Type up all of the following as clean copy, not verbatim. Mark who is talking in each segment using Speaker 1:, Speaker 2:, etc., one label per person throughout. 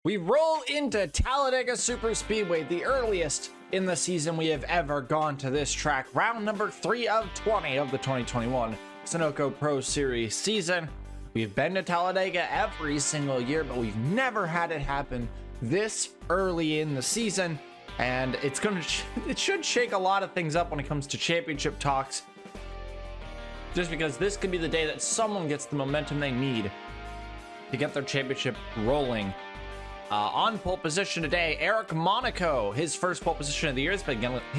Speaker 1: We roll into Talladega Superspeedway, the earliest in the season we have ever gone to this track. Round number 3 of 20 of the 2021 Sunoco Pro Series season. We've been to Talladega every single year, but we've never had it happen this early in the season. And it should shake a lot of things up when it comes to championship talks. Just because this could be the day that someone gets the momentum they need to get their championship rolling. On pole position today, Eric Monaco, his first pole position of the year. He's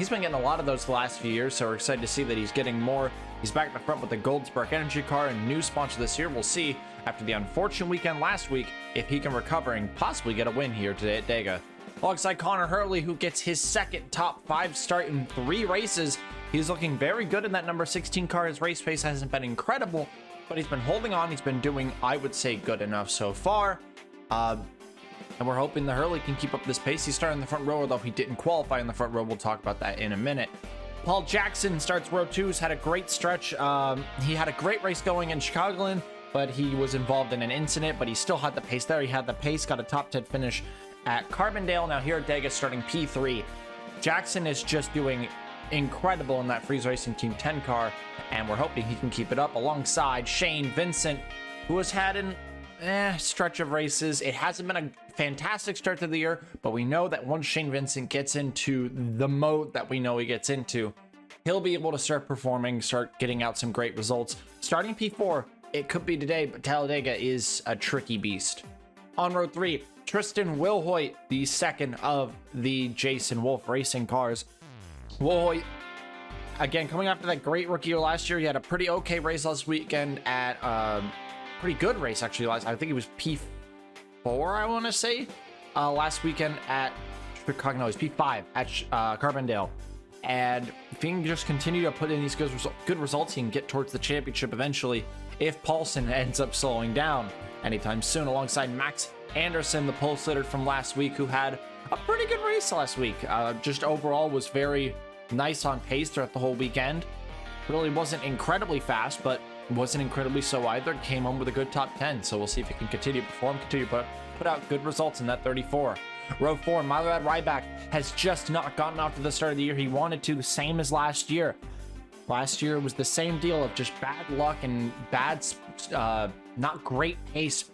Speaker 1: been getting a lot of those the last few years, so we're excited to see that he's getting more. He's back in the front with the Gold Spark Energy car and new sponsor this year. We'll see after the unfortunate weekend last week if he can recover and possibly get a win here today at Dega. Alongside Connor Hurley, who gets his second top 5 start in 3 races. He's looking very good in that number 16 car. His race pace hasn't been incredible, but he's been holding on. He's been doing, I would say, good enough so far. And we're hoping the Hurley can keep up this pace. He started in the front row, although he didn't qualify in the front row. We'll talk about that in a minute. Paul Jackson starts row 2's had a great stretch. He had a great race going in Chicagoland, but he was involved in an incident, but he still had the pace there. He had the pace, got a top 10 finish at Carbondale. Now here at Dega, starting P3. Jackson is just doing incredible in that Freeze Racing Team 10 car, and we're hoping he can keep it up alongside Shane Vincent, who has had an stretch of races. It hasn't been a fantastic start to the year, but we know that once Shane Vincent gets into the mode that we know he gets into, he'll be able to start performing, start getting out some great results. Starting P4, it could be today, but Talladega is a tricky beast. On row 3, Tristan Wilhoit, the second of the Jason Wolf Racing cars. Wilhoit, again, coming after that great rookie year last year, he had a pretty okay race last weekend at pretty good race actually. I think it was P4, I want to say, last weekend at Chicago. No, it was P5 at Carbondale. And if he can just continue to put in these good results, he can get towards the championship eventually if Paulson ends up slowing down anytime soon, alongside Max Anderson, the pole sitter from last week, who had a pretty good race last week. Just overall was very nice on pace throughout the whole weekend. Really wasn't incredibly fast, but wasn't incredibly so either. Came home with a good top 10, so we'll see if he can continue to perform, continue to put out good results in that 34. Row 4, my lad Ryback has just not gotten off to the start of the year he wanted to, the same as last year. Last year was the same deal of just bad luck and bad, not great pace,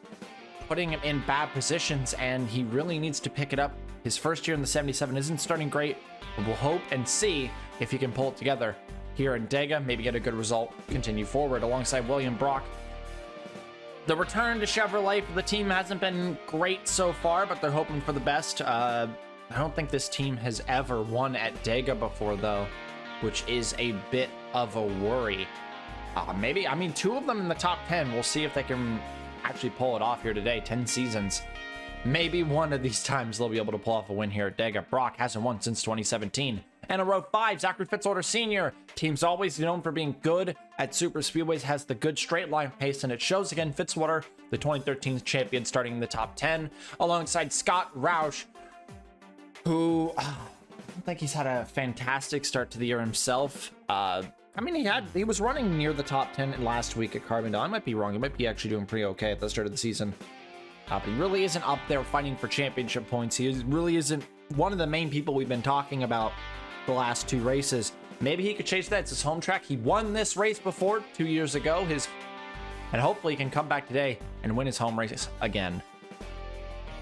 Speaker 1: putting him in bad positions, and he really needs to pick it up. His first year in the 77 isn't starting great, but we'll hope and see if he can pull it together here in Dega, maybe get a good result, continue forward alongside William Brock. The return to Chevrolet for the team hasn't been great so far, but they're hoping for the best. I don't think this team has ever won at Dega before, though, which is a bit of a worry. Maybe, I mean, 2 of them in the top 10. We'll see if they can actually pull it off here today. 10 seasons. Maybe one of these times they'll be able to pull off a win here at Dega. Brock hasn't won since 2017. And in row 5, Zachary Fitzwater Sr. Team's always known for being good at super speedways, has the good straight line pace, and it shows again. Fitzwater, the 2013 champion, starting in the top 10, alongside Scott Roush, who I don't think he's had a fantastic start to the year himself. I mean, he was running near the top 10 last week at Carbondale. I might be wrong. He might be actually doing pretty okay at the start of the season. But he really isn't up there fighting for championship points. He really isn't one of the main people we've been talking about the last 2 races. Maybe he could chase that. It's his home track. He won this race before 2 years ago. And hopefully he can come back today and win his home race again.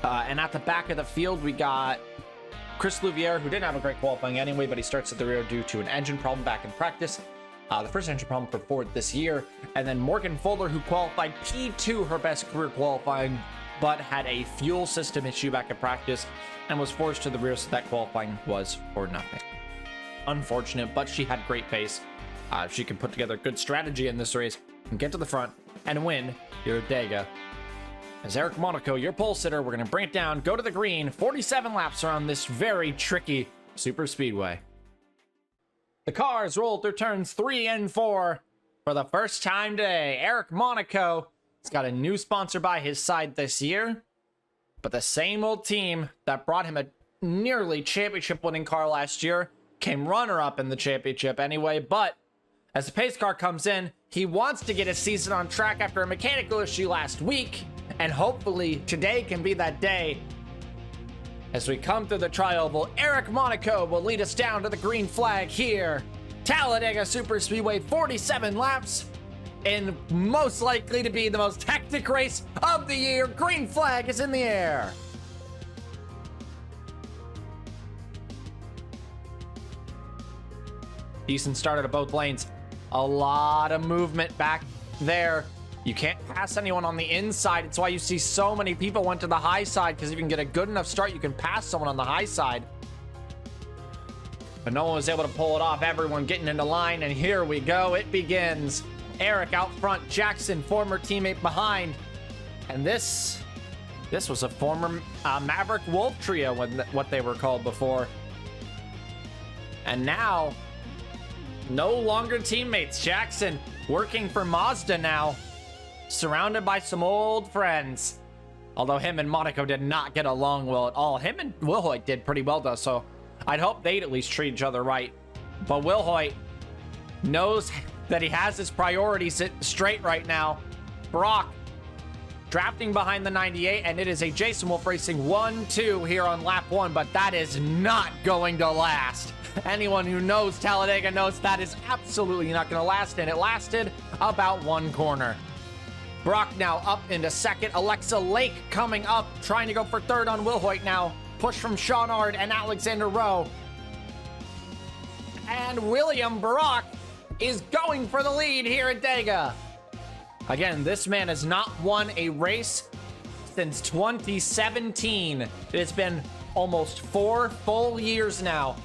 Speaker 1: And at the back of the field, we got Chris Louviere, who didn't have a great qualifying anyway, but he starts at the rear due to an engine problem back in practice. The first engine problem for Ford this year. And then Morgan Fuller, who qualified P2, her best career qualifying, but had a fuel system issue back in practice and was forced to the rear, so that qualifying was for nothing. Unfortunate, but she had great pace. She can put together a good strategy in this race and get to the front and win here at Dega. As Eric Monaco, your pole sitter, we're going to bring it down, go to the green, 47 laps around this very tricky super speedway. The cars rolled through turns 3 and 4 for the first time today. Eric Monaco has got a new sponsor by his side this year, but the same old team that brought him a nearly championship winning car last year came runner-up in the championship anyway. But as the pace car comes in, he wants to get his season on track after a mechanical issue last week, and hopefully today can be that day As we come through the tri-oval, Eric Monaco will lead us down to the green flag here. Talladega Superspeedway, 47 laps, and most likely to be the most hectic race of the year. Green flag is in the air. Decent start out of both lanes. A lot of movement back there. You can't pass anyone on the inside. It's why you see so many people went to the high side, because if you can get a good enough start, you can pass someone on the high side. But no one was able to pull it off. Everyone getting into line, and here we go. It begins. Eric out front, Jackson, former teammate behind. And this was a former Maverick Wolf trio, what they were called before. And now, no longer teammates. Jackson working for Mazda now, surrounded by some old friends. Although him and Monaco did not get along well at all. Him and Wilhoit did pretty well though, so I'd hope they'd at least treat each other right. But Wilhoit knows that he has his priorities straight right now. Brock drafting behind the 98, and it is a Jason Wolf Racing 1-2 here on lap 1, but that is not going to last. Anyone who knows Talladega knows that is absolutely not going to last, and it lasted about one corner. Brock now up into second. Alexa Lake coming up, trying to go for third on Wilhoit now. Push from Sean Ard and Alexander Rowe. And William Brock is going for the lead here at Dega. Again, this man has not won a race since 2017. It has been almost 4 full years now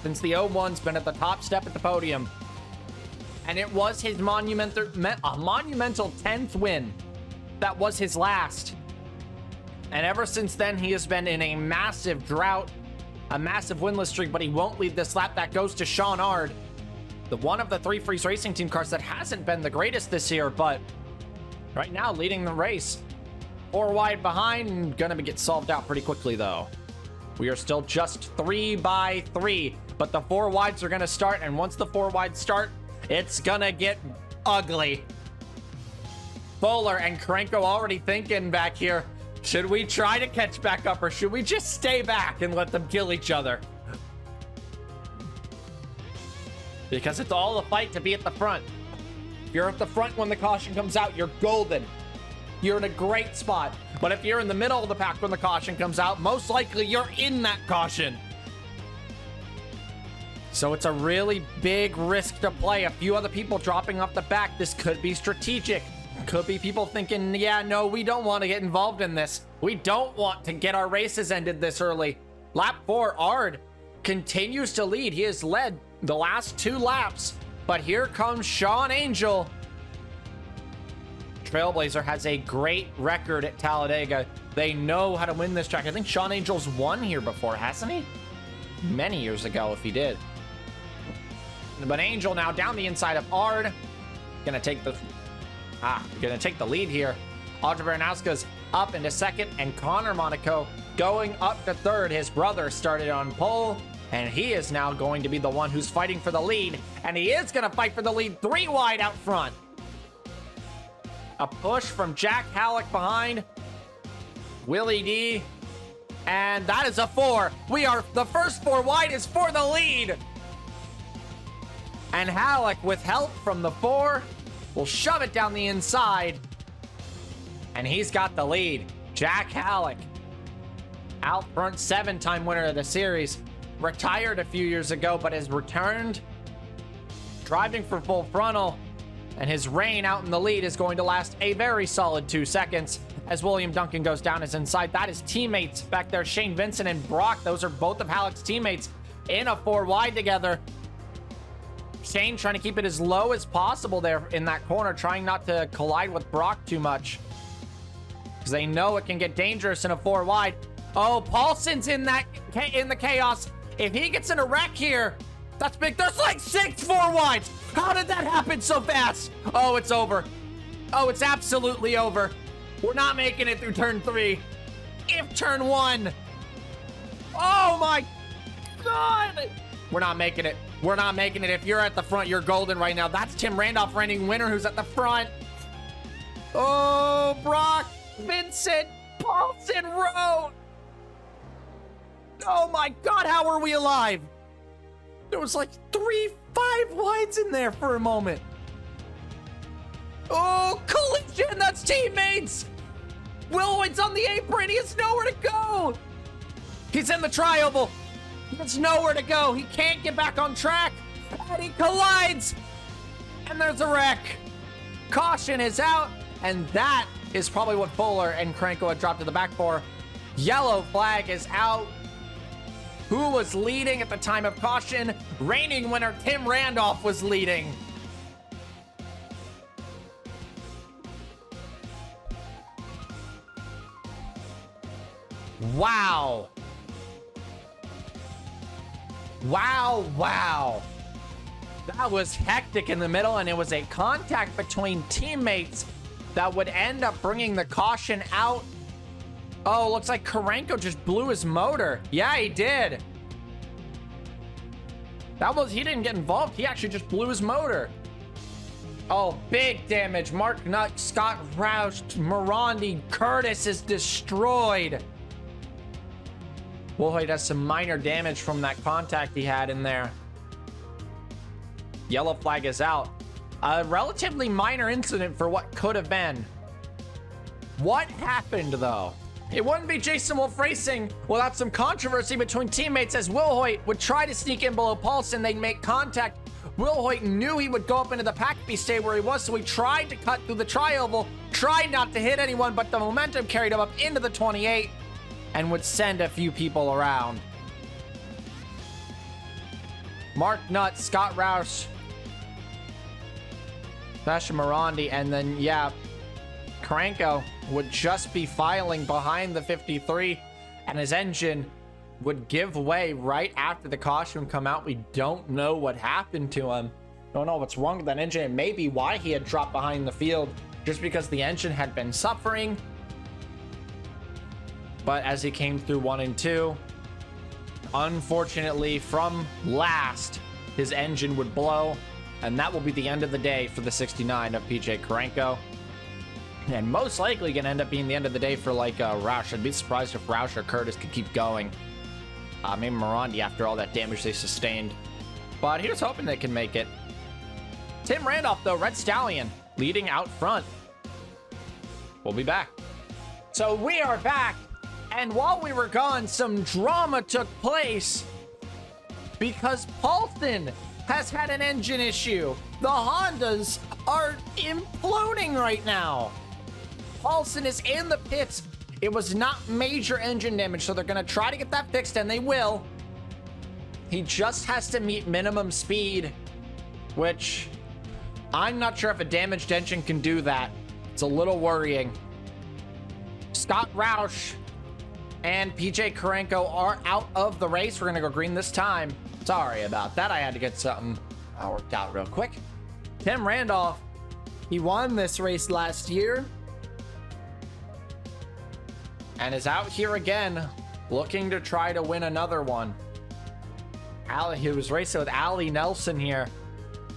Speaker 1: since the 01's been at the top step at the podium. And it was his monumental 10th win. That was his last. And ever since then, he has been in a massive drought, a massive winless streak, but he won't lead this lap. That goes to Sean Ard, the one of the 3 Freeze Racing Team cars that hasn't been the greatest this year, but right now leading the race. 4 wide behind, gonna get solved out pretty quickly though. We are still just 3 by 3, but the 4 wides are gonna start, and once the 4 wides start, it's gonna get ugly. Bowler and Krenko already thinking back here, should we try to catch back up or should we just stay back and let them kill each other? Because it's all a fight to be at the front. If you're at the front when the caution comes out, you're golden. You're in a great spot. But if you're in the middle of the pack when the caution comes out, most likely you're in that caution. So it's a really big risk to play. A few other people dropping off the back. This could be strategic. Could be people thinking, yeah, no, we don't want to get involved in this. We don't want to get our races ended this early. Lap 4, Ard continues to lead. He has led the last 2 laps. But here comes Sean Angel. Trailblazer has a great record at Talladega. They know how to win this track. I think Sean Angel's won here before, hasn't he? Many years ago, if he did. But Angel now down the inside of Ard. Gonna take the lead here. Audrey Baranowska's up into second, and Connor Monaco going up to third. His brother started on pole, and he is now going to be the one who's fighting for the lead. And he is gonna fight for the lead 3 wide out front. A push from Jack Halleck behind Willie D. And that is a 4. The first 4 wide is for the lead. And Halleck, with help from the 4, will shove it down the inside. And he's got the lead. Jack Halleck, out front, 7-time winner of the series. Retired a few years ago, but has returned. Driving for full frontal. And his reign out in the lead is going to last a very solid 2 seconds. As William Duncan goes down his inside. That is teammates back there. Shane Vincent and Brock. Those are both of Halleck's teammates in a 4 wide together. Shane trying to keep it as low as possible there in that corner, trying not to collide with Brock too much, because they know it can get dangerous in a 4 wide. Oh, Paulson's in the chaos. If he gets in a wreck here, that's big. There's like 6 4 wides. How did that happen so fast? Oh, it's over. Oh, it's absolutely over. We're not making it through turn 3. If turn 1. Oh my God. We're not making it. We're not making it. If you're at the front, you're golden right now. That's Tim Randolph, reigning winner, who's at the front. Oh, Brock, Vincent, Paulson, Rowe. Oh my God, how are we alive? There was like 3 5 wides in there for a moment. Oh, collision, that's teammates. Wilhoit's on the apron, he has nowhere to go. He's in the tri-oval. He has nowhere to go. He can't get back on track. And he collides. And there's a wreck. Caution is out. And that is probably what Fuller and Krenko had dropped to the back for. Yellow flag is out. Who was leading at the time of caution? Reigning winner Tim Randolph was leading. Wow. Wow. That was hectic in the middle, and it was a contact between teammates that would end up bringing the caution out. Oh, looks like Karenko just blew his motor. Yeah, he did. He didn't get involved. He actually just blew his motor. Oh, big damage. Mark Nutt, Scott Roush, Morandi, Curtis is destroyed. Wilhoit has some minor damage from that contact he had in there. Yellow flag is out. A relatively minor incident for what could have been. What happened, though? It wouldn't be Jason Wolf Racing without some controversy between teammates as Wilhoit would try to sneak in below Paulson. They'd make contact. Wilhoit knew he would go up into the pack if he stayed where he was, so he tried to cut through the tri-oval, tried not to hit anyone, but the momentum carried him up into the 28 and would send a few people around. Mark Nutt, Scott Roush, Sasha Morandi, and then, yeah, Karenko would just be filing behind the 53, and his engine would give way right after the caution would come out. We don't know what happened to him. Don't know what's wrong with that engine. It may be why he had dropped behind the field, just because the engine had been suffering. But as he came through 1 and 2, unfortunately, from last, his engine would blow, and that will be the end of the day for the 69 of PJ Karenko. And most likely gonna end up being the end of the day for like Roush. I'd be surprised if Roush or Curtis could keep going. Maybe Morandi after all that damage they sustained. But here's hoping they can make it. Tim Randolph, though, Red Stallion, leading out front. We'll be back. So we are back. And while we were gone, some drama took place because Paulson has had an engine issue. The Hondas are imploding right now. Paulson is in the pits. It was not major engine damage, so they're going to try to get that fixed, and they will. He just has to meet minimum speed, which I'm not sure if a damaged engine can do that. It's a little worrying. Scott Roush and PJ Karenko are out of the race. We're going to go green this time. Sorry about that. I had to get something worked out real quick. Tim Randolph, he won this race last year and is out here again looking to try to win another one. He was racing with Ali Nelson here,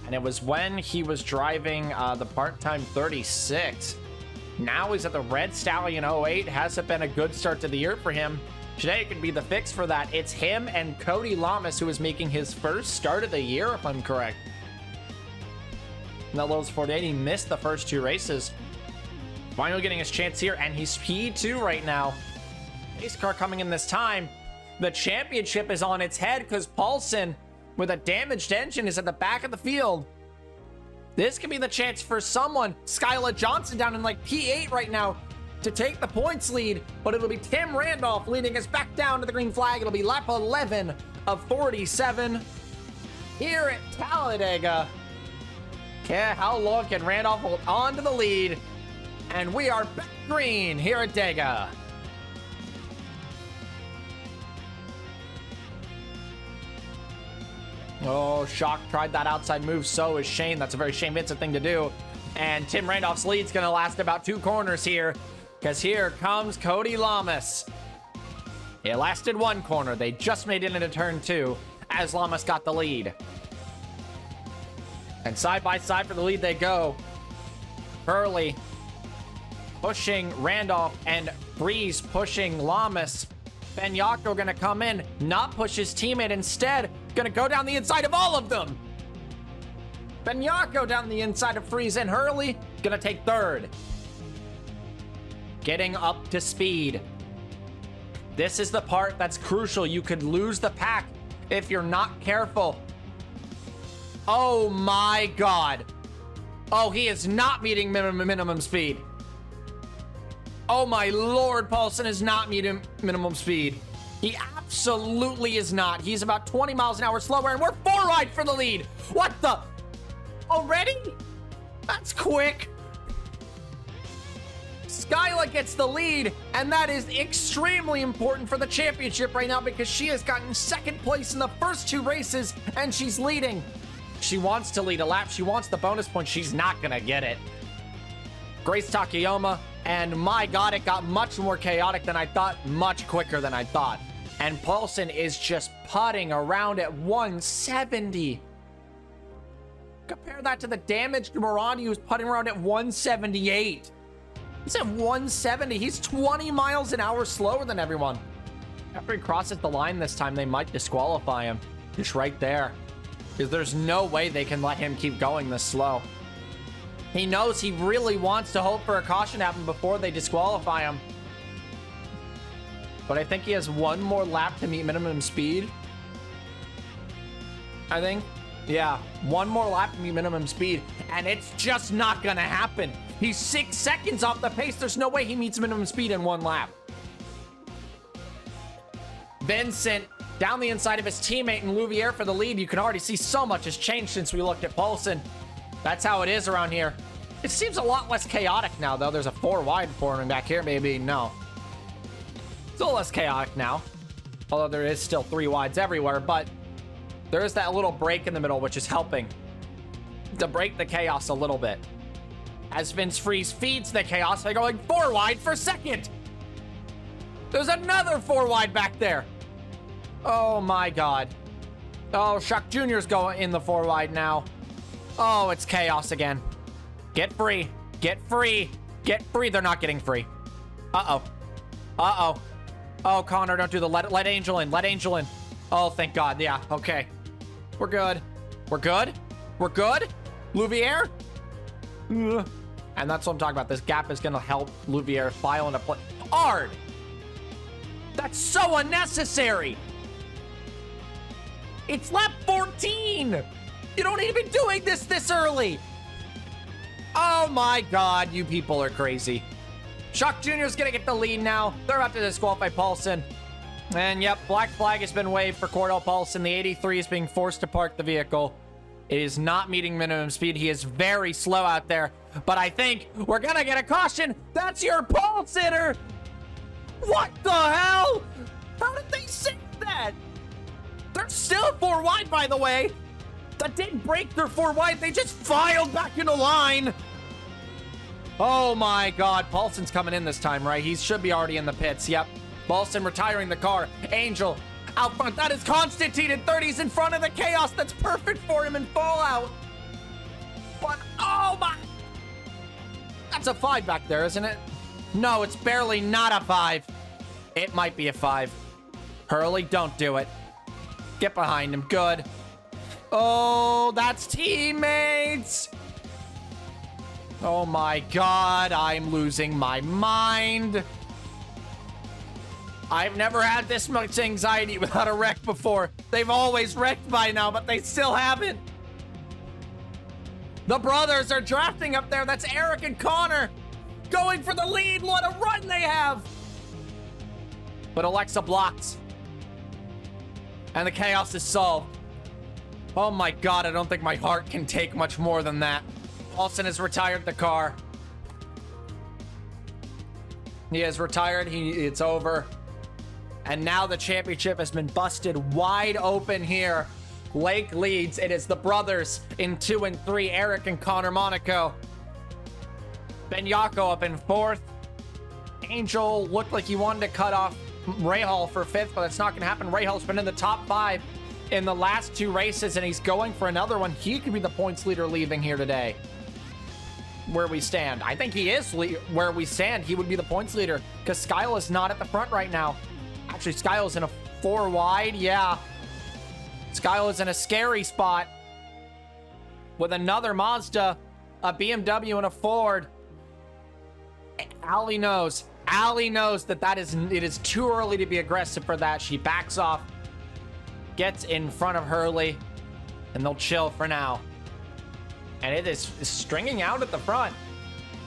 Speaker 1: and it was when he was driving the part-time 36. Now he's at the Red Stallion 08. Hasn't been a good start to the year for him. Today could be the fix for that. It's him and Cody Lamas, who is making his first start of the year, if I'm correct. And that Lowe's 48, he missed the first 2 races. Finally getting his chance here, and he's P2 right now. Pace car coming in this time. The championship is on its head because Paulson, with a damaged engine, is at the back of the field. This could be the chance for someone, Skylar Johnson down in like P8 right now, to take the points lead, but it'll be Tim Randolph leading us back down to the green flag. It'll be lap 11 of 47 here at Talladega. Okay, how long can Randolph hold on to the lead? And we are back green here at Dega. Oh, Shock tried that outside move. So is Shane. That's a very Shane Vincent thing to do. And Tim Randolph's lead's going to last about 2 corners here, because here comes Cody Lamas. It lasted 1 corner. They just made it into turn 2 as Lamas got the lead. And side by side for the lead they go. Hurley pushing Randolph and Breeze pushing Lamas. Benyako gonna come in, not push his teammate, instead gonna go down the inside of all of them. Benyako down the inside of Freeze and Hurley, gonna take third. Getting up to speed. This is the part that's crucial. You could lose the pack if you're not careful. Oh my God. Oh, he is not meeting minimum speed. Oh my Lord, Paulson is not meeting minimum speed. He absolutely is not. He's about 20 miles an hour slower, and we're 4 wide for the lead. What the? Already? That's quick. Skyla gets the lead, and that is extremely important for the championship right now because she has gotten second place in the first 2 races, and she's leading. She wants to lead a lap. She wants the bonus point. She's not gonna get it. Grace Takayama, and my God, it got much more chaotic than I thought, much quicker than I thought. And Paulson is just putting around at 170. Compare that to the damaged Morandi, who's putting around at 178. He's at 170. He's 20 miles an hour slower than everyone. After he crosses the line this time, they might disqualify him. Just right there. Because there's no way they can let him keep going this slow. He knows he really wants to hope for a caution to happen before they disqualify him. But I think he has 1 more lap to meet minimum speed. I think. Yeah, 1 more lap to meet minimum speed. And it's just not going to happen. He's 6 seconds off the pace. There's no way he meets minimum speed in 1 lap. Vincent down the inside of his teammate and Louvier for the lead. You can already see so much has changed since we looked at Paulson. That's how it is around here. It seems a lot less chaotic now, though. There's a 4 wide forming back here. Maybe no. It's a little less chaotic now. Although there is still 3 wides everywhere, but there is that little break in the middle, which is helping to break the chaos a little bit. As Vince Freeze feeds the chaos by going 4 wide for second. There's another 4 wide back there. Oh my God. Oh, Shuck Jr.'s going in the 4 wide now. Oh, it's chaos again. Get free. Get free. Get free. They're not getting free. Uh-oh. Uh-oh. Oh, Connor, don't do the let Angel in. Let Angel in. Oh, thank God. Yeah, okay. We're good. We're good. We're good. Louvier. And that's what I'm talking about. This gap is going to help Louvier file into play. Ard. That's so unnecessary. It's lap 14. You don't need to be doing this early. Oh my God, you people are crazy. Shuck Jr. is going to get the lead now. They're about to disqualify Paulson. And yep, black flag has been waved for Cordell Paulson. The 83 is being forced to park the vehicle. It is not meeting minimum speed. He is very slow out there. But I think we're going to get a caution. That's your pole sitter. What the hell? How did they say that? They're still 4 wide, by the way. That didn't break their 4 wide. They just filed back into line. Oh my God. Paulson's coming in this time, right? He should be already in the pits. Yep. Paulson retiring the car. Angel out front. That is Constantine in 30s in front of the chaos. That's perfect for him in Fallout. But oh my. That's a 5 back there, isn't it? No, it's barely not a 5. It might be a 5. Hurley, don't do it. Get behind him. Good. Oh, that's teammates. Oh my God, I'm losing my mind. I've never had this much anxiety without a wreck before. They've always wrecked by now, but they still haven't. The brothers are drafting up there. That's Eric and Connor going for the lead. What a run they have. But Alexa blocks. And the chaos is solved. Oh my God, I don't think my heart can take much more than that. Paulson has retired the car. He has retired. It's over. And now the championship has been busted wide open here. Lake leads. It is the brothers in 2 and 3, Eric and Connor Monaco. Benyako up in 4th. Angel looked like he wanted to cut off Rahal for 5th, but that's not going to happen. Rahal's been in the top 5 in the last 2 races, and he's going for another one. He could be the points leader leaving here today. Where we stand. I think he is where we stand. He would be the points leader because Skyle is not at the front right now.
Speaker 2: Actually, Skyle's in a 4 wide. Yeah. Skyle is in a scary spot with another Mazda, a BMW, and a Ford. Allie knows. Allie knows that it is too early to be aggressive for that. She backs off, gets in front of Hurley, and they'll chill for now. And it is stringing out at the front.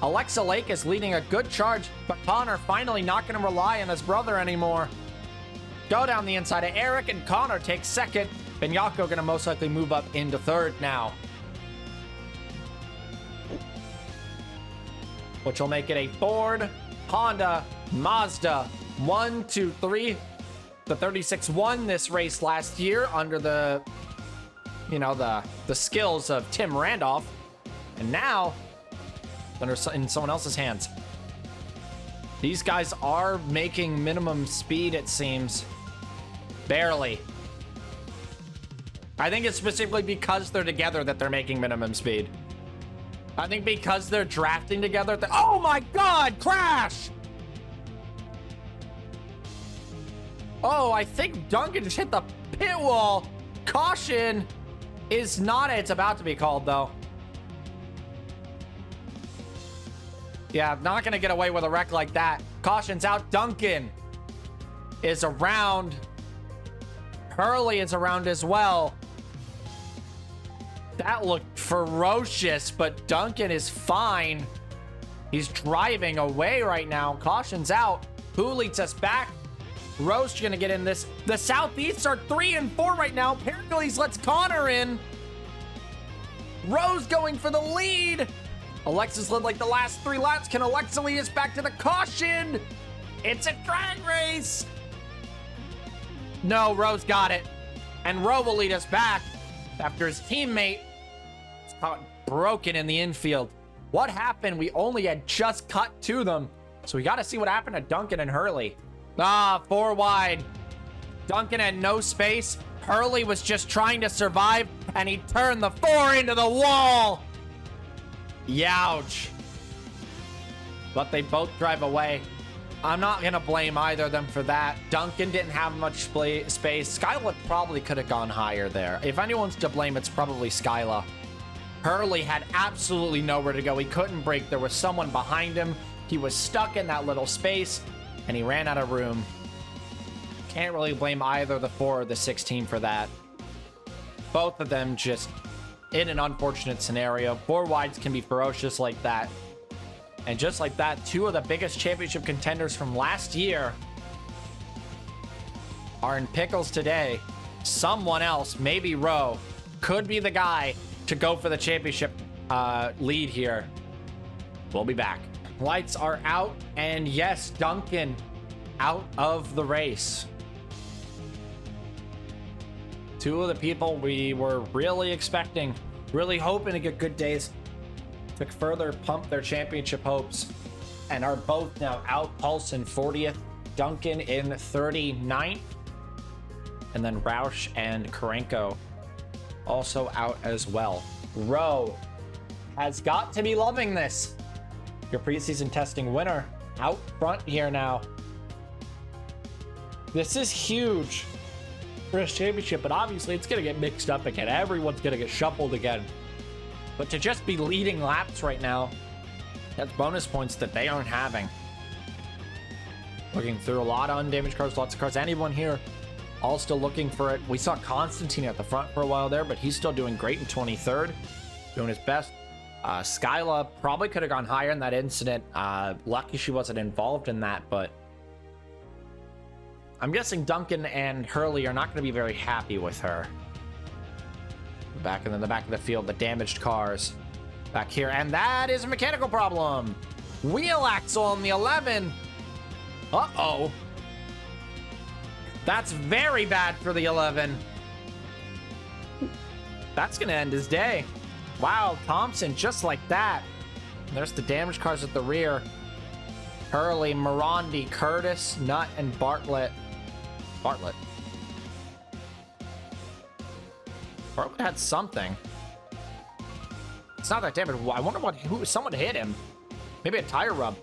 Speaker 2: Alexa Lake is leading a good charge, but Connor finally not going to rely on his brother anymore. Go down the inside of Eric, and Connor takes second. Benyako going to most likely move up into third now, which will make it a Ford, Honda, Mazda, 1, 2, 3. The 36 won this race last year under the, the skills of Tim Randolph, and now in someone else's hands. These guys are making minimum speed, it seems. Barely. I think it's specifically because they're together that they're making minimum speed. I think because they're drafting together. Oh my God, crash! Oh, I think Duncan just hit the pit wall. Caution is not, it's about to be called though. Yeah, not gonna get away with a wreck like that. Caution's out. Duncan is around. Hurley is around as well. That looked ferocious, but Duncan is fine. He's driving away right now. Caution's out. Who leads us back? Rose gonna get in this. The Southeast are 3 and 4 right now. Pericles lets Connor in. Rose going for the lead. Alexis led like the last 3 laps. Can Alexa lead us back to the caution? It's a drag race. No, Rose got it. And Rowe will lead us back after his teammate is caught broken in the infield. What happened? We only had just cut to them. So we got to see what happened to Duncan and Hurley. 4 wide. Duncan had no space. Hurley was just trying to survive, and he turned the 4 into the wall. Youch. But they both drive away. I'm not going to blame either of them for that. Duncan didn't have much space. Skyla probably could have gone higher there. If anyone's to blame, it's probably Skyla. Hurley had absolutely nowhere to go. He couldn't brake. There was someone behind him. He was stuck in that little space, and he ran out of room. Can't really blame either the 4 or the 16 for that. Both of them just in an unfortunate scenario. 4 wides can be ferocious like that. And just like that, 2 of the biggest championship contenders from last year are in pickles today. Someone else, maybe Rowe, could be the guy to go for the championship lead here. We'll be back. Lights are out, and yes, Duncan out of the race. 2 of the people we were really expecting, really hoping to get good days, to further pump their championship hopes, and are both now out. Paulson 40th, Duncan in 39th, and then Roush and Karenko also out as well. Rowe has got to be loving this. Your preseason testing winner out front here now. This is huge for his championship, but obviously it's going to get mixed up again. Everyone's going to get shuffled again. But to just be leading laps right now, that's bonus points that they aren't having. Looking through a lot of undamaged cars, lots of cars. Anyone here all still looking for it. We saw Constantine at the front for a while there, but he's still doing great in 23rd, doing his best. Skyla probably could have gone higher in that incident. Lucky she wasn't involved in that, but I'm guessing Duncan and Hurley are not going to be very happy with her. Back in the back of the field, the damaged cars back here, and that is a mechanical problem. Wheel axle on the 11. Uh-oh. That's very bad for the 11. That's gonna end his day. Wow, Thompson, just like that. There's the damaged cars at the rear. Hurley, Morandi, Curtis, Nutt, and Bartlett. Bartlett had something. It's not that damaged. I wonder who someone hit him. Maybe a tire rub.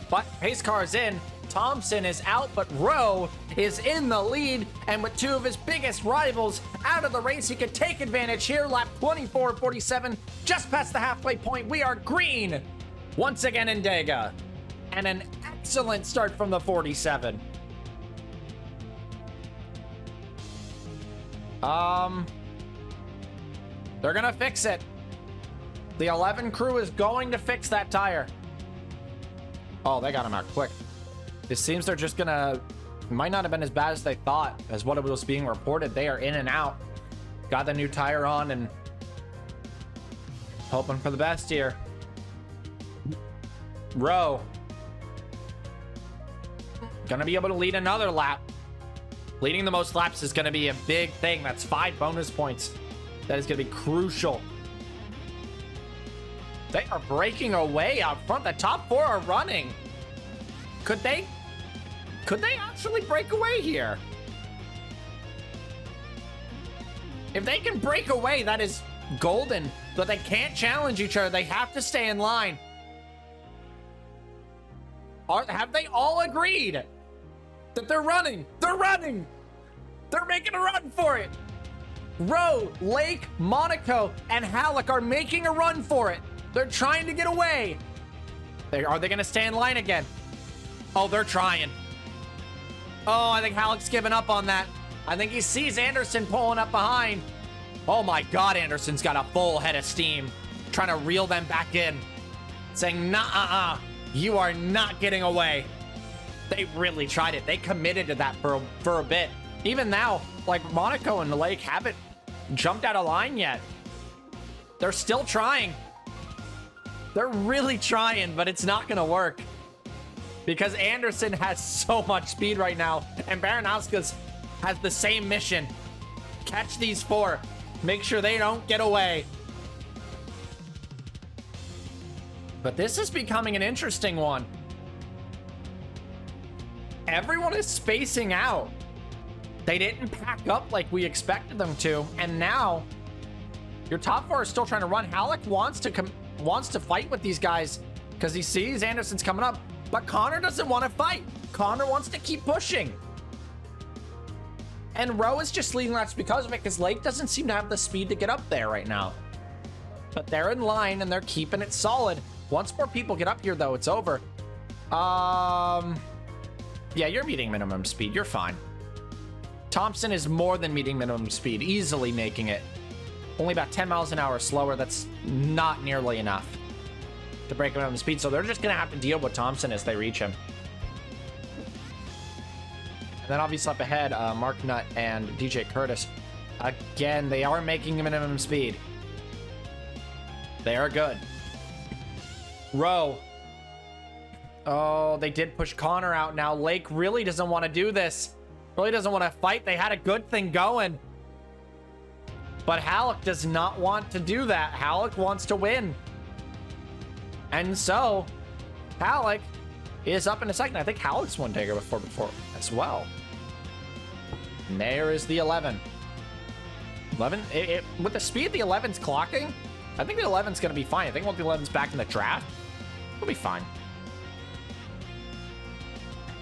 Speaker 2: But pace car's in. Thompson is out, but Rowe is in the lead. And with two of his biggest rivals out of the race, he could take advantage here. Lap 24.47, just past the halfway point. We are green once again in Dega. And an excellent start from the 47. They're gonna fix it. The 11 crew is going to fix that tire. Oh, they got him out quick. It seems they're just gonna... Might not have been as bad as they thought, as what it was being reported. They are in and out. Got the new tire on and hoping for the best here. Rowe. Gonna be able to lead another lap. Leading the most laps is gonna be a big thing. That's 5 bonus points. That is gonna be crucial. They are breaking away out front. The top 4 are running. Could they actually break away here? If they can break away, that is golden. But they can't challenge each other. They have to stay in line. Have they all agreed that they're running? They're running. They're making a run for it. Rowe, Lake, Monaco, and Halleck are making a run for it. They're trying to get away. Are they going to stay in line again? Oh, they're trying. Oh, I think Halleck's given up on that. I think he sees Anderson pulling up behind. Oh my God, Anderson's got a full head of steam. Trying to reel them back in. Saying, nah, you are not getting away. They really tried it. They committed to that for a bit. Even now, like Monaco and the Lake haven't jumped out of line yet. They're still trying. They're really trying, but it's not gonna work. Because Anderson has so much speed right now, and Baranowski's has the same mission. Catch these 4. Make sure they don't get away. But this is becoming an interesting one. Everyone is spacing out. They didn't pack up like we expected them to, and now your top 4 are still trying to run. Halleck wants to fight with these guys because he sees Anderson's coming up, but Connor doesn't want to fight. Connor wants to keep pushing. And Rowe is just leading laps because of it, because Lake doesn't seem to have the speed to get up there right now. But they're in line and they're keeping it solid. Once more people get up here, though, it's over. Yeah, you're meeting minimum speed. You're fine. Thompson is more than meeting minimum speed, easily making it. Only about 10 miles an hour slower. That's not nearly enough to break minimum speed, so they're just going to have to deal with Thompson as they reach him. And then obviously up ahead, Mark Nutt and DJ Curtis. Again, they are making minimum speed. They are good. Rowe. Oh, they did push Connor out now. Lake really doesn't want to do this. Really doesn't want to fight. They had a good thing going. But Halleck does not want to do that. Halleck wants to win. And so, Halleck is up in a second. I think Halleck's won Dagger before as well. And there is the 11. 11, with the speed the 11's clocking, I think the 11's going to be fine. I think once the 11's back in the draft, it'll be fine.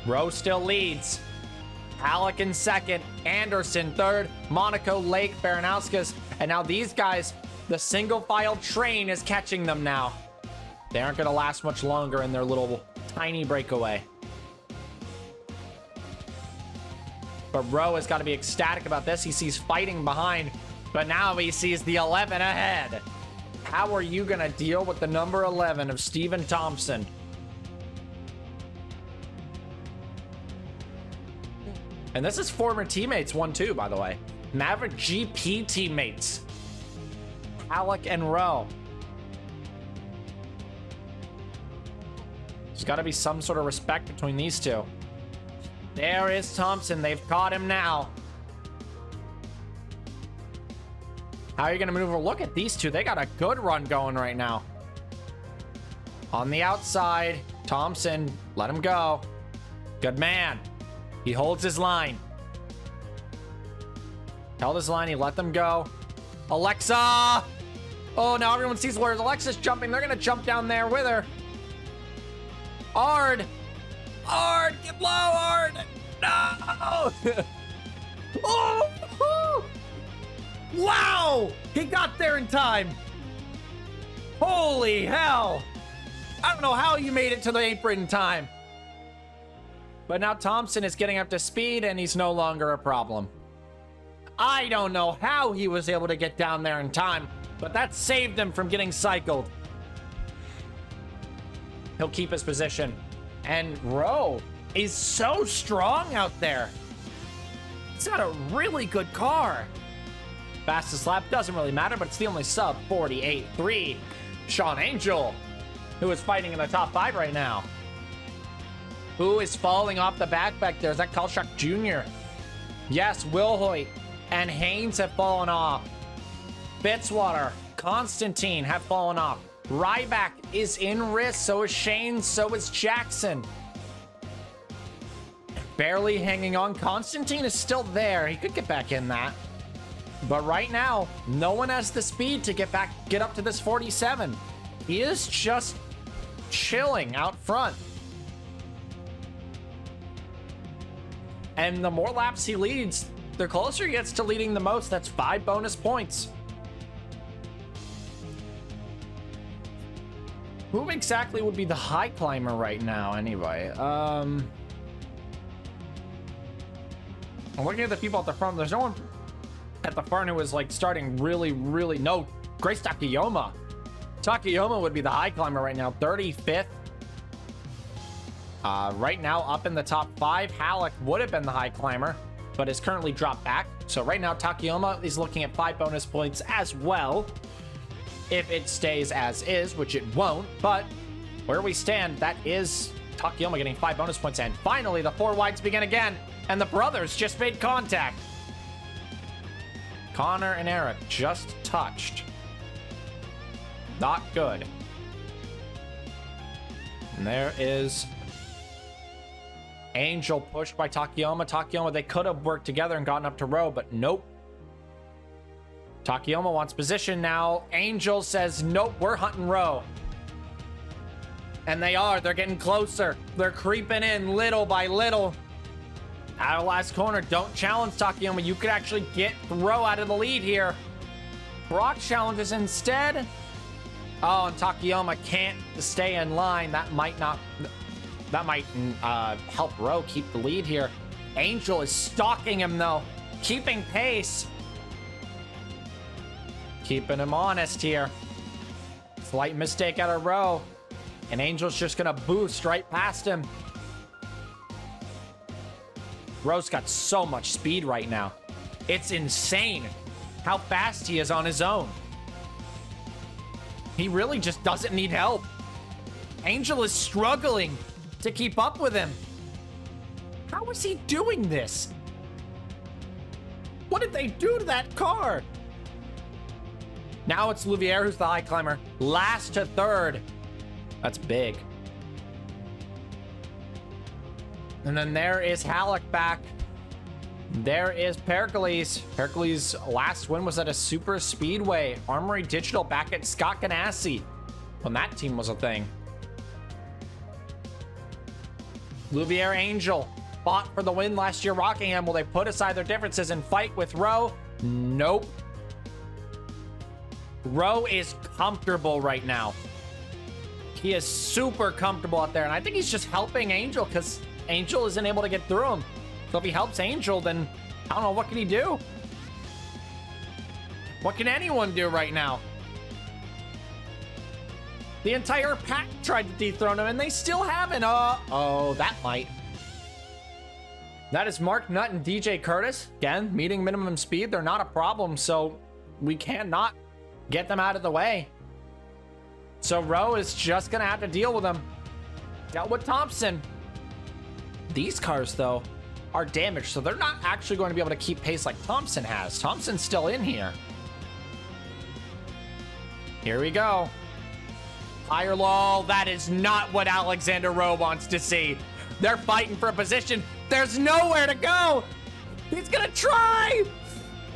Speaker 2: Rowe still leads. Halleck in second, Anderson third, Monaco, Lake, Baranowskis, and now these guys, the single file train is catching them now. They aren't going to last much longer in their little tiny breakaway. But Rowe has got to be ecstatic about this. He sees fighting behind, but now he sees the 11 ahead. How are you going to deal with the number 11 of Stephen Thompson? And this is former teammates 1-2, by the way. Maverick GP teammates. Halleck and Rowe. There's got to be some sort of respect between these two. There is Thompson. They've caught him now. How are you going to maneuver? Look at these two. They got a good run going right now. On the outside, Thompson, let him go. Good man. He holds his line. Held his line. He let them go. Alexa! Oh, now everyone sees where Alexa's jumping. They're going to jump down there with her. Ard! Hard, get low, hard. No. Oh, wow, he got there in time. Holy hell. I don't know how you made it to the apron in time. But now Thompson is getting up to speed and he's no longer a problem. I don't know how he was able to get down there in time, but that saved him from getting cycled. He'll keep his position. And Rowe is so strong out there. He's got a really good car. Fastest lap doesn't really matter, but it's the only sub 48.3. Sean Angel, who is fighting in the top 5 right now. Who is falling off the back there? Is that Kalshak Jr.? Yes, Wilhoit and Haynes have fallen off. Fitzwater, Constantine have fallen off. Ryback is in risk, so is Shane, so is Jackson. Barely hanging on. Constantine is still there. He could get back in that. But right now, no one has the speed to get up to this 47. He is just chilling out front. And the more laps he leads, the closer he gets to leading the most. That's 5 bonus points. Who exactly would be the high climber right now, anyway? I'm looking at the people at the front. There's no one at the front who is like starting really. No, Grace Takayama. Takayama would be the high climber right now, 35th. Right now, up in the top 5, Halleck would have been the high climber, but is currently dropped back. So right now, Takayama is looking at 5 bonus points as well. If it stays as is, which it won't, but where we stand, that is Takayama getting 5 bonus points. And finally, the 4 wides begin again, and the brothers just made contact. Connor and Eric just touched. Not good. And there is Angel pushed by Takayama. Takayama, they could have worked together and gotten up to Rowe, but nope. Takayama wants position now. Angel says, nope, we're hunting Rowe. And they are. They're getting closer. They're creeping in little by little. Out of last corner. Don't challenge Takayama. You could actually get Rowe out of the lead here. Brock challenges instead. Oh, and Takayama can't stay in line. That might help Rowe keep the lead here. Angel is stalking him, though. Keeping pace. Keeping him honest here. Slight mistake out of Rowe. And Angel's just going to boost right past him. Rowe's got so much speed right now. It's insane how fast he is on his own. He really just doesn't need help. Angel is struggling to keep up with him. How is he doing this? What did they do to that car? Now it's Louvier who's the high climber. Last to third. That's big. And then there is Halleck back. There is Pericles. Pericles' last win was at a super speedway. Armory Digital back at Scott Ganassi when that team was a thing. Louvier Angel fought for the win last year. Rockingham, will they put aside their differences and fight with Rowe? Nope. Rowe is comfortable right now. He is super comfortable out there, and I think he's just helping Angel because Angel isn't able to get through him. So if he helps Angel, then I don't know, what can he do? What can anyone do right now? The entire pack tried to dethrone him, and they still haven't. Oh, that might. That is Mark Nutt and DJ Curtis. Again, meeting minimum speed. They're not a problem, so we cannot get them out of the way. So Rowe is just going to have to deal with them. Dealt with Thompson. These cars, though, are damaged, so they're not actually going to be able to keep pace like Thompson has. Thompson's still in here. Here we go. Higher low. That is not what Alexander Rowe wants to see. They're fighting for a position. There's nowhere to go. He's gonna try.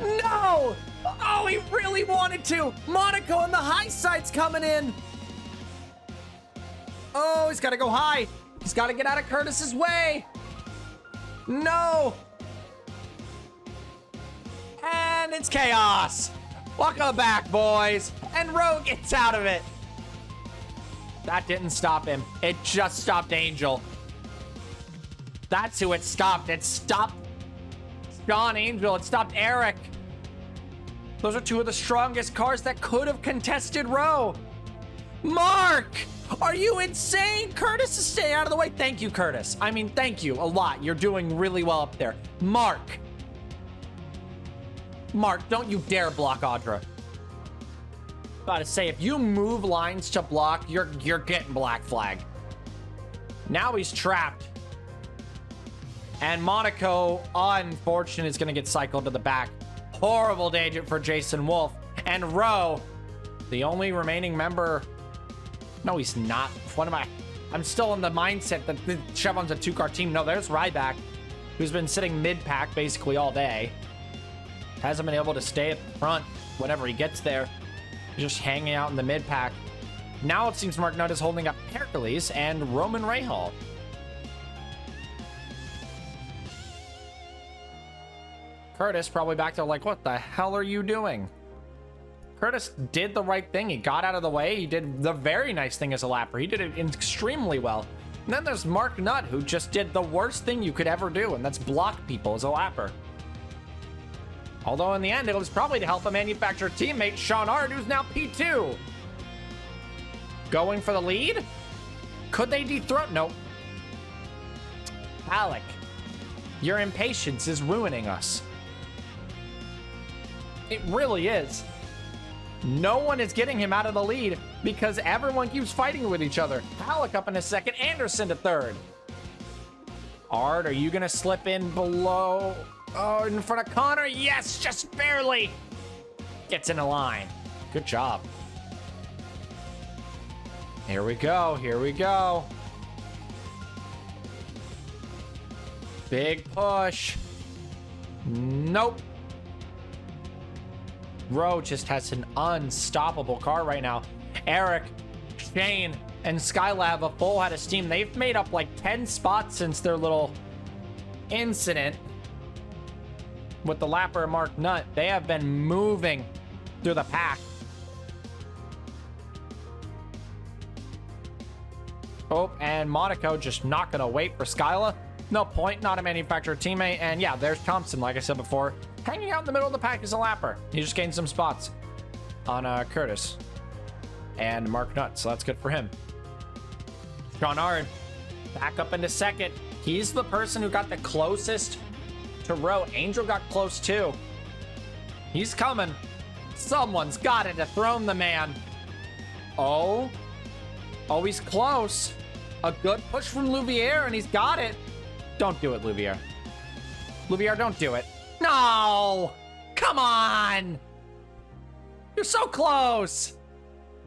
Speaker 2: No. Oh, he really wanted to. Monaco on the high side's coming in. Oh, he's got to go high. He's got to get out of Curtis's way. No. And it's chaos. Welcome back, boys. And Rowe gets out of it. That didn't stop him. It just stopped Angel. That's who it stopped. It stopped Sean Angel. It stopped Eric. Those are two of the strongest cars that could have contested Rowe. Mark, are you insane? Curtis is staying out of the way. Thank you, Curtis. I mean, thank you a lot. You're doing really well up there. Mark, don't you dare block Audra. Gotta say, if you move lines to block, you're getting black flag. Now he's trapped. And Monaco, unfortunately, is gonna get cycled to the back. Horrible danger for Jason Wolf. And Rowe, the only remaining member. No, he's not. What am I? I'm still in the mindset that the Chevron's a two-car team. No, there's Ryback, who's been sitting mid-pack basically all day. Hasn't been able to stay at the front whenever he gets there. He's just hanging out in the mid-pack. Now it seems Mark Nutt is holding up Hercules and Roman Rahal. Curtis probably back there like, what the hell are you doing? Curtis did the right thing. He got out of the way. He did the very nice thing as a lapper. He did it extremely well. And then there's Mark Nutt, who just did the worst thing you could ever do, and that's block people as a lapper. Although in the end, it was probably to help a manufacturer teammate, Sean Ard, who's now P2. Going for the lead? Could they dethrone? Nope. Alec, your impatience is ruining us. It really is. No one is getting him out of the lead because everyone keeps fighting with each other. Alec up in a second, Anderson to third. Ard, are you gonna slip in below? Oh, in front of Connor? Yes, just barely. Gets in a line. Good job. Here we go. Here we go. Big push. Nope. Rowe just has an unstoppable car right now. Eric, Shane, and Skylab have a full head of steam. They've made up like 10 spots since their little incident with the lapper Mark Nutt. They have been moving through the pack. Oh, and Monaco just not gonna wait for Skyla. No point, not a manufacturer teammate. And yeah, there's Thompson, like I said before, hanging out in the middle of the pack as a lapper. He just gained some spots on Curtis and Mark Nutt, so that's good for him. Sean Ard back up into second. He's the person who got the closest to Rowe. Angel got close too. He's coming. Someone's got to dethrone the man. Oh, he's close. A good push from Louvier, and he's got it. Don't do it, Louvier. Louvier, don't do it. No! Come on! You're so close!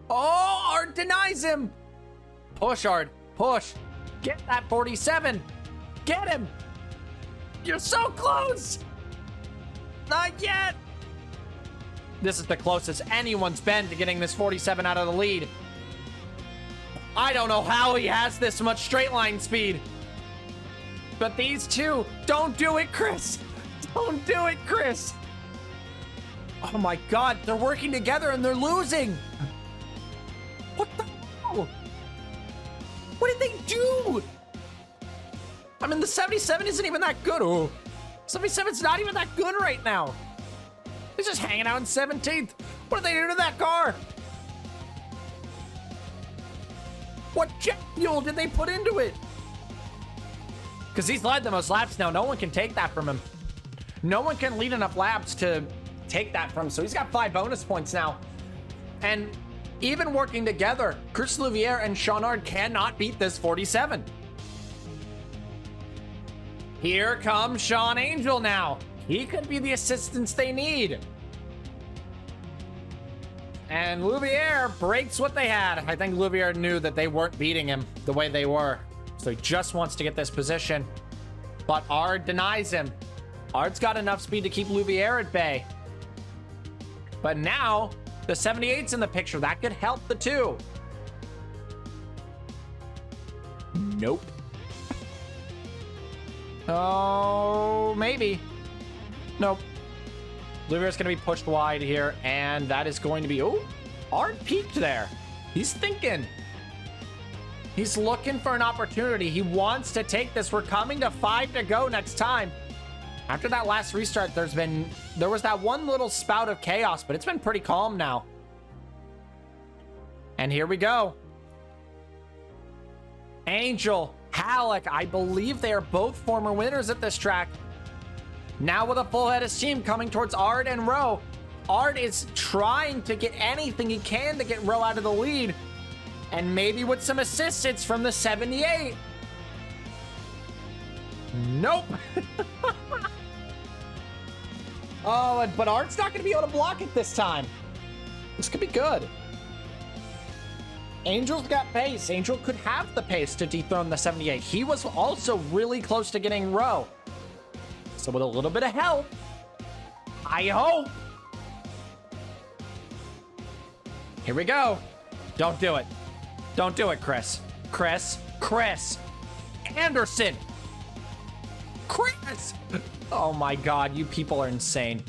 Speaker 2: Oh, Ard denies him! Push, Ard. Push. Get that 47. Get him! You're so close! Not yet! This is the closest anyone's been to getting this 47 out of the lead. I don't know how he has this much straight line speed. But these two, don't do it, Chris. Don't do it, Chris. Oh my God, they're working together and they're losing. What the hell? What did they do? I mean, the 77 isn't even that good. Oh, 77's not even that good right now. He's just hanging out in 17th. What did they do to that car? What jet fuel did they put into it? Because he's led the most laps now. No one can take that from him. No one can lead enough laps to take that from him. So he's got 5 bonus points now. And even working together, Chris Louvier and Sean Ard cannot beat this 47. Here comes Sean Angel now. He could be the assistance they need. And Louvier breaks what they had. I think Louvier knew that they weren't beating him the way they were. So he just wants to get this position. But Ard denies him. Ard's got enough speed to keep Louvier at bay. But now, the 78's in the picture. That could help the two. Nope. Oh, maybe. Nope. Oliver's going to be pushed wide here, and that is going to be... Oh, Art peaked there. He's thinking. He's looking for an opportunity. He wants to take this. We're coming to 5 to go next time. After that last restart, there was that one little spout of chaos, but it's been pretty calm now. And here we go. Angel, Halleck, I believe they are both former winners at this track. Now with a full head of steam coming towards Art and Rowe. Art is trying to get anything he can to get Rowe out of the lead. And maybe with some assistance from the 78. Nope. Oh, but Art's not going to be able to block it this time. This could be good. Angel's got pace. Angel could have the pace to dethrone the 78. He was also really close to getting Rowe. So with a little bit of help, I hope. Here we go. Don't do it. Don't do it, Chris. Chris. Anderson. Chris. Oh my God, you people are insane.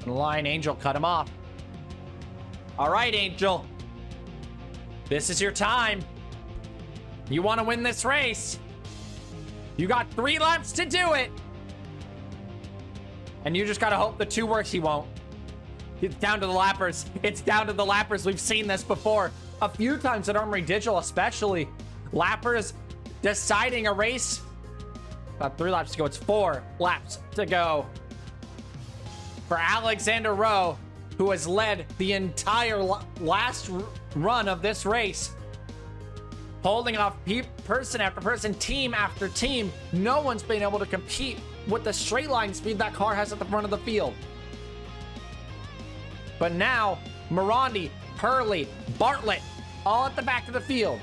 Speaker 2: The line, Angel cut him off. All right, Angel. This is your time. You want to win this race. You got 3 laps to do it. And you just got to hope the 2 works. He won't. It's down to the lappers. It's down to the lappers. We've seen this before. A few times at Armory Digital, especially. Lappers deciding a race. About 3 laps to go. It's 4 laps to go. For Alexander Rowe, who has led the entire last run of this race. Holding off person after person, team after team. No one's been able to compete with the straight line speed that car has at the front of the field. But now, Morandi, Hurley, Bartlett, all at the back of the field.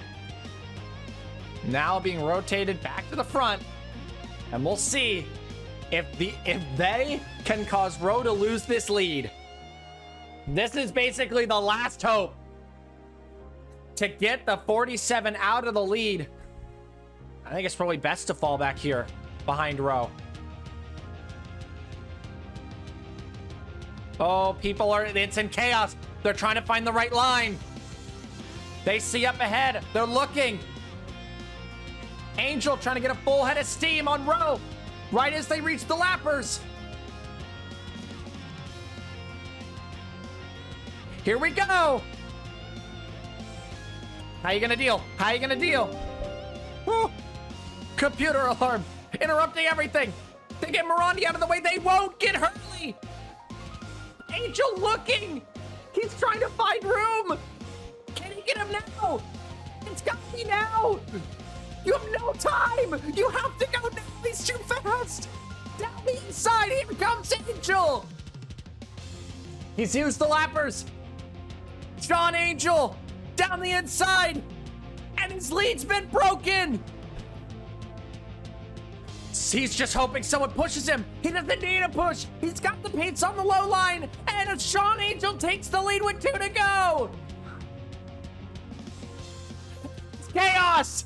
Speaker 2: Now being rotated back to the front. And we'll see if they can cause Rowe to lose this lead. This is basically the last hope to get the 47 out of the lead. I think it's probably best to fall back here behind Rowe. Oh, it's in chaos. They're trying to find the right line. They see up ahead. They're looking. Angel trying to get a full head of steam on Rowe right as they reach the lappers. Here we go. How you gonna deal? How you gonna deal? Whew. Computer alarm. Interrupting everything. They get Morandi out of the way. They won't get Hurley. Angel looking. He's trying to find room. Can he get him now? It's got to be now. You have no time. You have to go now. He's too fast. Down the inside. Here comes Angel. He's used the lappers. Sean Angel down the inside. And his lead's been broken. He's just hoping someone pushes him. He doesn't need a push. He's got the pace on the low line. And Sean Angel takes the lead with 2 to go. It's chaos.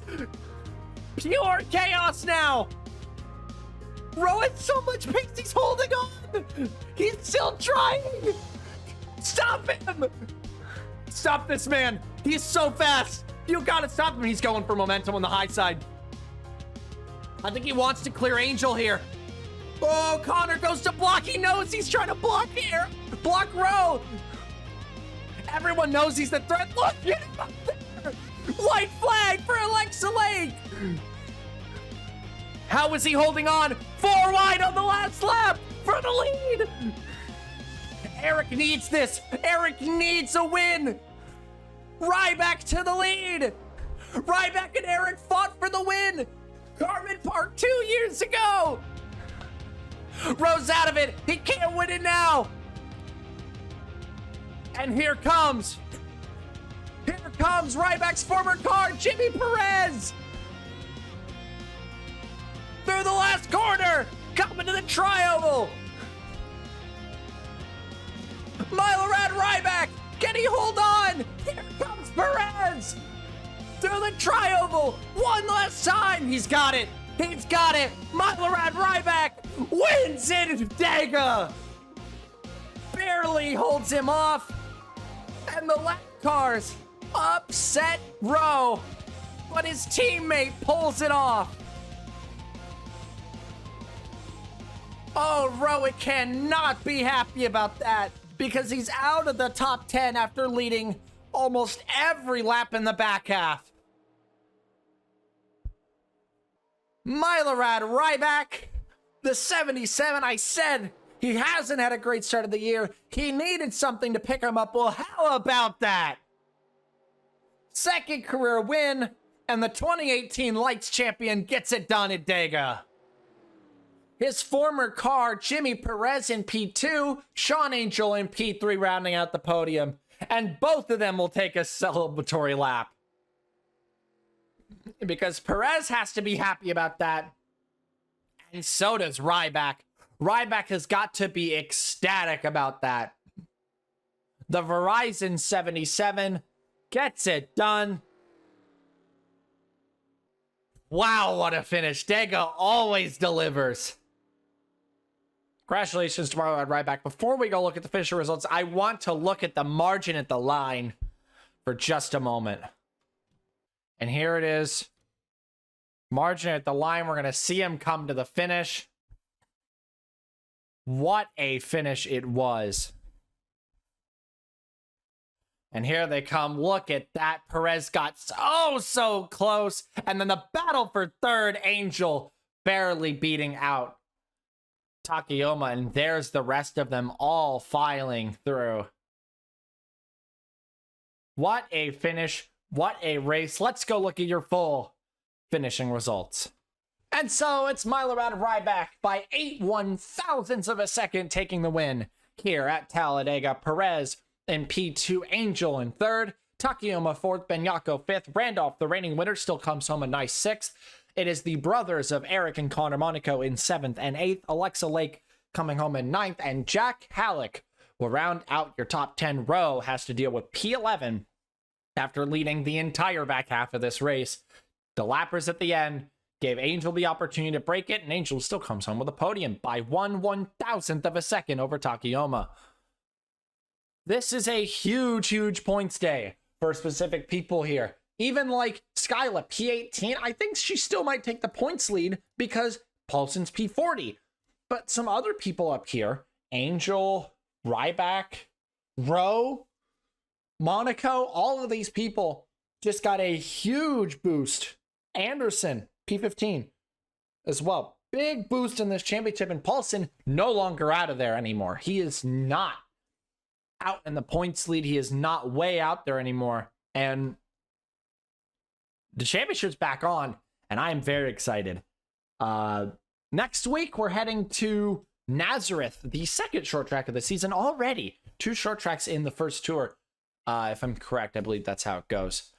Speaker 2: Pure chaos now. Rowe has so much pace. He's holding on. He's still trying. Stop him. Stop this man. He's so fast. You gotta stop him. He's going for momentum on the high side. I think he wants to clear Angel here. Oh, Connor goes to block. He knows he's trying to block here. Block Rowe. Everyone knows he's the threat. Look, get him up there. White flag for Alexa Lake. How is he holding on? 4 wide on the last lap for the lead. Eric needs this. Eric needs a win. Ryback to the lead. Ryback and Eric fought for the win. Carmen Park 2 years ago. Rowe's out of it. He can't win it now. And here comes Ryback's former car, Jimmy Perez. Through the last corner, coming to the tri-oval. Milorad Ryback, can he hold on? Here comes Perez. Through the tri-oval, one last time. He's got it. He's got it. Milorad Ryback wins in Dega. Barely holds him off. And the lap cars upset Rowe. But his teammate pulls it off. Oh, Rowe cannot be happy about that because he's out of the top 10 after leading almost every lap in the back half. Milorad Ryback, the 77, I said he hasn't had a great start of the year. He needed something to pick him up. Well, how about that? Second career win, and the 2018 Lights champion gets it done at Dega. His former car, Jimmy Perez in P2, Sean Angel in P3 rounding out the podium, and both of them will take a celebratory lap. Because Perez has to be happy about that. And so does Ryback. Ryback has got to be ecstatic about that. The Verizon 77 gets it done. Wow, what a finish. Dega always delivers. Congratulations to Milorad Ryback. Before we go look at the finisher results, I want to look at the margin at the line for just a moment. And here it is. Margin at the line. We're going to see him come to the finish. What a finish it was. And here they come. Look at that. Perez got so close. And then the battle for third, Angel barely beating out Takayama. And there's the rest of them all filing through. What a finish. What a race. Let's go look at your full finishing results. And so it's Milorad Ryback by 8 1,000ths of a second taking the win here at Talladega. Perez in P2, Angel in third, Takayama fourth, Benyako fifth, Randolph, the reigning winner, still comes home a nice sixth. It is the brothers of Eric and Connor Monaco in seventh and eighth, Alexa Lake coming home in ninth, and Jack Halleck will round out your top 10. Rowe has to deal with P11 after leading the entire back half of this race. The lappers at the end gave Angel the opportunity to break it, and Angel still comes home with a podium by 1 1,000th of a second over Takayama. This is a huge points day for specific people here. Even like Skyla, P18, I think she still might take the points lead because Paulson's P40. But some other people up here, Angel, Ryback, Rowe, Monaco, all of these people just got a huge boost. Anderson, P15 as well. Big boost in this championship, and Paulson no longer out of there anymore. He is not out in the points lead. He is not way out there anymore. And the championship's back on, and I am very excited. Next week, we're heading to Nazareth, the second short track of the season already. 2 short tracks in the first tour. If I'm correct, I believe that's how it goes.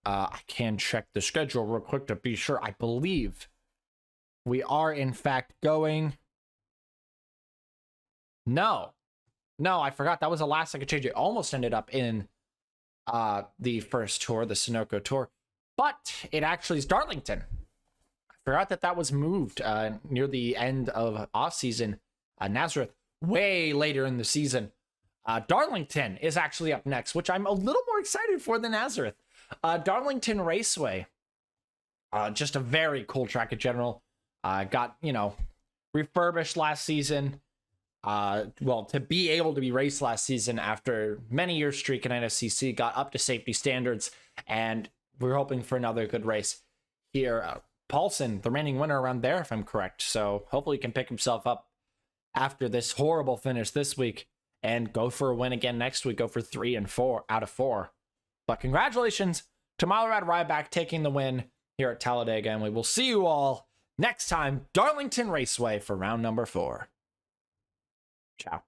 Speaker 2: I can check the schedule real quick to be sure. I believe we are, in fact, going... No, I forgot. That was the last I could change. It almost ended up in the first tour, the Sunoco tour. But it actually is Darlington. I forgot that was moved near the end of off-season. Nazareth, way later in the season. Darlington is actually up next, which I'm a little more excited for than Nazareth. Darlington Raceway. Just a very cool track in general. Got, refurbished last season. To be able to be raced last season after many years streak in NSCC, got up to safety standards, and we're hoping for another good race here. Paulson, the reigning winner around there, if I'm correct. So hopefully he can pick himself up after this horrible finish this week and go for a win again next week, go for 3 and 4 out of 4. But congratulations to Milorad Ryback taking the win here at Talladega, and we will see you all next time, Darlington Raceway, for round number 4. Ciao.